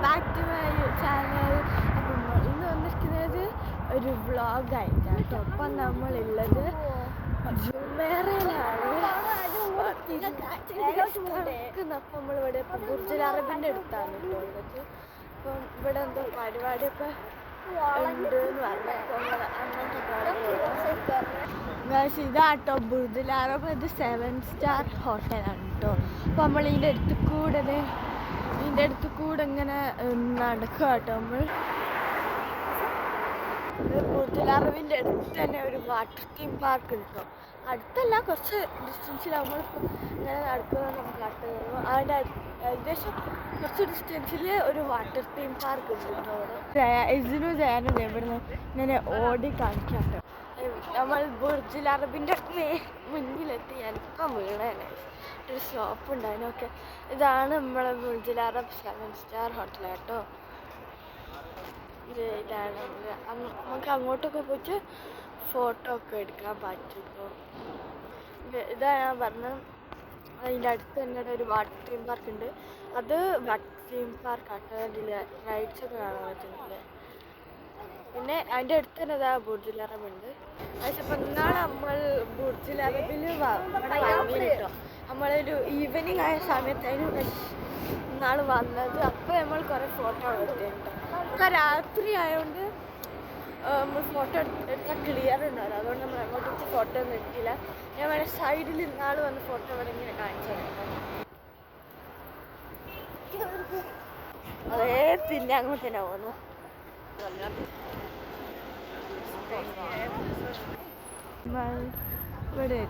Back to my channel. അപ്പം ഇന്ന് വന്നിരിക്കുന്നത് ഒരു വ്ളോഗായിട്ടാണ് കേട്ടോ. അപ്പം നമ്മളുള്ളത് ജുമേറയിലാണ്. അപ്പം നമ്മളിവിടെ ബുർജുൽ അറബിൻ്റെ അടുത്താണ് കേട്ടോ ഉള്ളത്. അപ്പം ഇവിടെ എന്തോ പരിപാടിയൊക്കെ ഉണ്ട് എന്ന് പറഞ്ഞു. ഇതാട്ടോ ബുർജുൽ അറബ്. ഇത് 7 സ്റ്റാർ ഹോട്ടലാണ് കേട്ടോ. അപ്പം നമ്മൾ ഇതിൻ്റെ അടുത്ത് കൂടെ ഇങ്ങനെ നടക്കുക കേട്ടോ. നമ്മൾ ബുർജുൽ അറബിൻ്റെ അടുത്ത് തന്നെ ഒരു വാട്ടർ തീം പാർക്ക് ഉണ്ട് കേട്ടോ. അടുത്തല്ല, കുറച്ച് ഡിസ്റ്റൻസിൽ നമ്മളിപ്പോൾ ഇങ്ങനെ നടക്കുക നമുക്ക് കാട്ടു. അതിൻ്റെ ഏകദേശം കുറച്ച് ഡിസ്റ്റൻസിൽ ഒരു വാട്ടർ തീം പാർക്ക് ഉണ്ട് കേട്ടോ. അവിടെ ഇതിനും ജയാനും ഇവിടുന്ന് ഇങ്ങനെ ഓടി കാണിക്കാം കേട്ടോ. നമ്മൾ ബുർജുൽ അറബിൻ്റെ മുന്നിലെത്തി. ഞാനിപ്പം വീണേനെ ഒരു ഷോപ്പ് ഉണ്ട് അതിനൊക്കെ. ഇതാണ് നമ്മളെ ബുർജുൽ അറബ് 7 സ്റ്റാർ ഹോട്ടൽ കേട്ടോ. ഇതാണ് നമുക്ക് അങ്ങോട്ടൊക്കെ പോയിട്ട് ഫോട്ടോ ഒക്കെ എടുക്കാൻ പറ്റും. ഇതാ ഞാൻ പറഞ്ഞത്. അതിൻ്റെ അടുത്ത് തന്നെ ഒരു വാട്ടർ തീം പാർക്ക് ഉണ്ട്. അത് വാട്ടർ തീം പാർക്കാട്ടോ. അതിൽ റൈഡ്സൊക്കെ കാണാൻ പറ്റുന്നില്ല. പിന്നെ അതിൻ്റെ അടുത്ത് തന്നെ ഇതാ ബുർജുൽ അറബ് ഉണ്ട്. പക്ഷെ ഇന്നാണ് നമ്മൾ ബുർജുൽ അറബിൽ വാങ്ങി കേട്ടോ. നമ്മളൊരു ഈവനിങ് ആയ സമയത്തായിരുന്നു ഇന്നാൾ വന്നത്. അപ്പോൾ നമ്മൾ കുറേ ഫോട്ടോ എടുത്തിട്ടുണ്ട്. ഒക്കെ രാത്രി ആയതുകൊണ്ട് നമ്മൾ ഫോട്ടോ എടുത്താൽ ക്ലിയർ ഉണ്ടാവില്ല. അതുകൊണ്ട് നമ്മൾ അങ്ങോട്ട് വെച്ച് ഫോട്ടോ ഒന്നും എടുത്തില്ല. ഞാൻ വേണേൽ സൈഡിൽ ഇന്നാൾ വന്ന് ഫോട്ടോ ഇവിടെ ഇങ്ങനെ കാണിച്ചു അതേ പിന്നെ അങ്ങോട്ട് തന്നെ പോകുന്നു. ഇവിടെ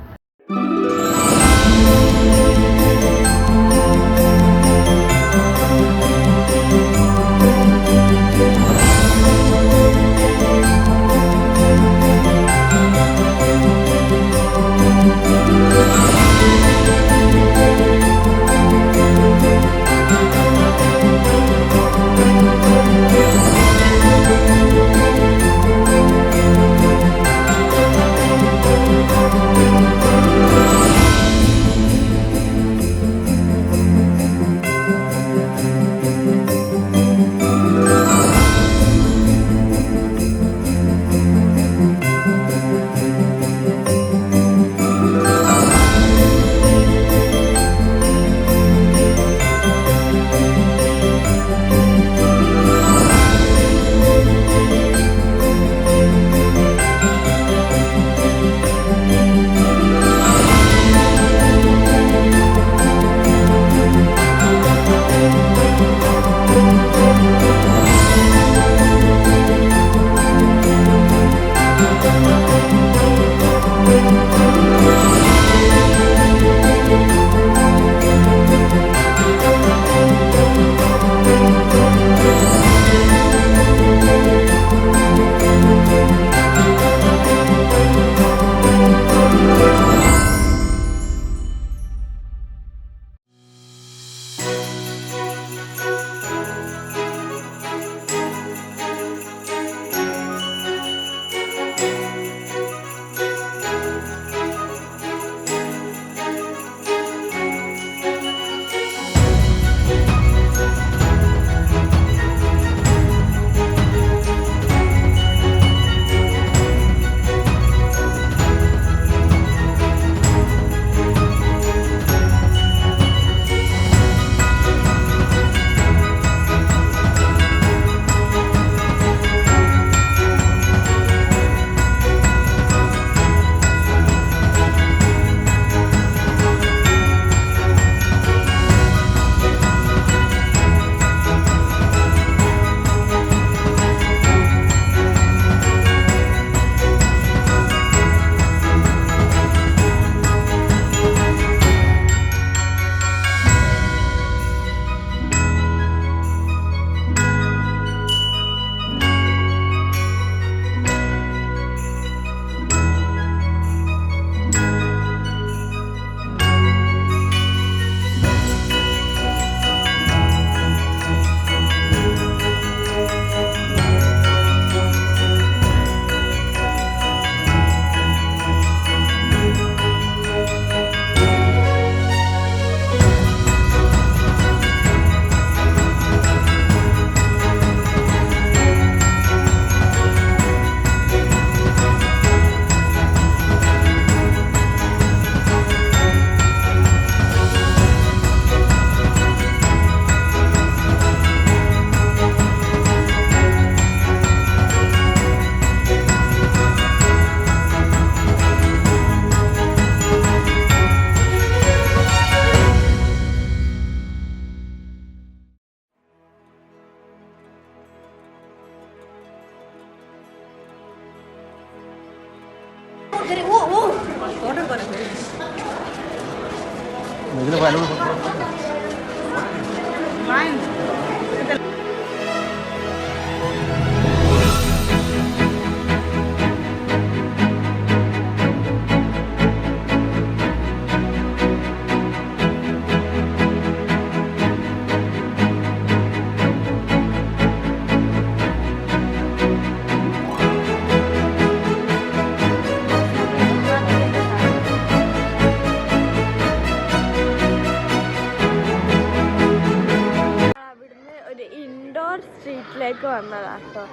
ഇൻഡോർ സ്ട്രീറ്റിലേക്ക് വന്നതാ കേട്ടോ.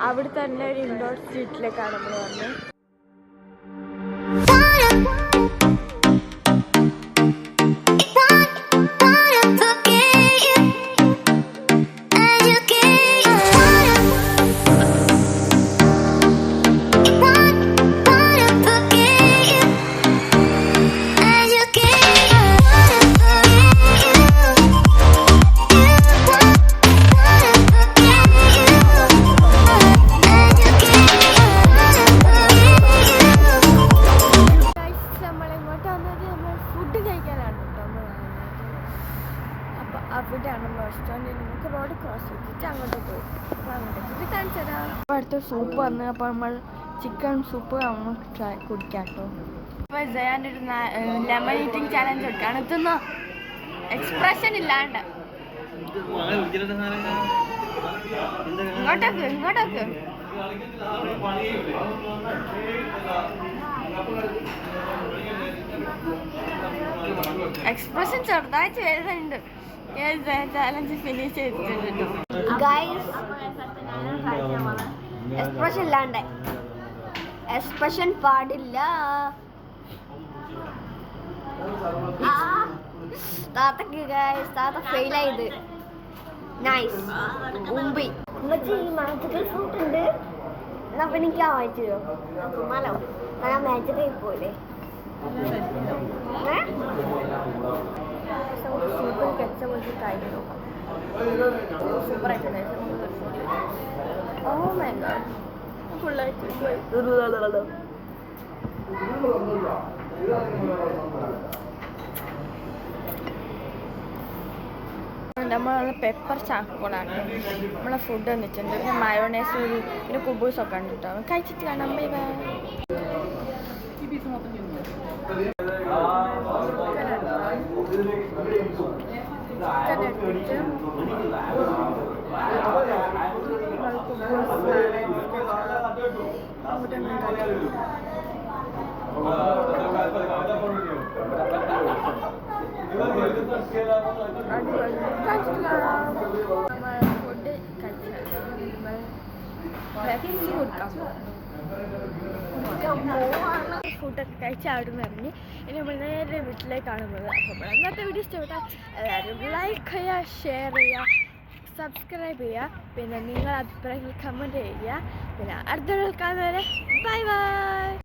അവിടെ തന്നെ ഒരു ഇൻഡോർ സ്ട്രീറ്റിലേക്കാണ് നമ്മൾ വന്നത്. അവിടെയാണ് റെസ്റ്റോറൻറ്റ്. നമുക്ക് റോഡ് ക്രോസ് ചെയ്തിട്ട് അങ്ങോട്ട് പോയി. അപ്പോൾ അങ്ങോട്ടേക്ക് കാണിച്ചു തരാം. അപ്പോൾ അടുത്ത സൂപ്പ് വന്ന് അപ്പോൾ നമ്മൾ ചിക്കൻ സൂപ്പ് നമുക്ക് കുടിക്കാം കേട്ടോ. അപ്പോൾ ജയാനൊരു ലെമൺ ഈറ്റിംഗ് ചാലഞ്ച് കൊടുക്കുകയാണ്. എത്തുന്ന എക്സ്പ്രഷൻ ഇല്ലാണ്ട് ഇങ്ങോട്ടേക്ക് എക്സ്പ്രഷൻ ചെറുതായിട്ട് വരുന്നുണ്ട്. ചാലഞ്ച് ഫിനിഷ് ചെയ്തിട്ടുണ്ട്. എക്സ്പ്രഷൻ ഇല്ലാണ്ട് എക്സ്പ്രഷൻ പാടില്ല. താത്തക്ക് ഗൈസ് താത്ത ഫെയിലായത്. നൈസ് ഉമ്പി ഈ മാജിക്കൽ ഫ്രൂട്ട് ഉണ്ട്. എന്നാ പിന്നെ എനിക്ക് വായിച്ചു തരുമോ? ഞാൻ മാജിക്കൽ പോലെ സൂപ്പർ കെച്ച പോയിട്ട് കഴിച്ചു നോക്കാം. സൂപ്പറായിട്ടുണ്ട്. ഓ മൈ ഗോഡ് ഫുള്ളായിട്ട് നമ്മൾ പെപ്പർ ചാക്കോളാണ് നമ്മളെ ഫുഡ് വന്നിട്ടുണ്ട്. പിന്നെ മയോണൈസ് പിന്നെ കുബൂസൊക്കെ ഉണ്ട് കേട്ടോ. കഴിച്ചിട്ട് കാണാം. Bye bye. ഫുഡ് ഫുഡൊക്കെ കഴിച്ച് അവിടെ നിന്ന് ഇറങ്ങി. ഇനി നമ്മൾ നേരെ വീട്ടിലേക്കാണ് പോകുന്നത്. അപ്പോൾ നമ്മൾ ഇന്നത്തെ വീഡിയോ ഇഷ്ടപ്പെട്ടാൽ എല്ലാവരും ലൈക്ക് ചെയ്യുക, ഷെയർ ചെയ്യുക, സബ്സ്ക്രൈബ് ചെയ്യുക. പിന്നെ നിങ്ങൾ അഭിപ്രായങ്ങൾ കമൻറ്റ് ചെയ്യുക. പിന്നെ അടുത്ത കാണുന്നവരെ ബൈ ബൈ.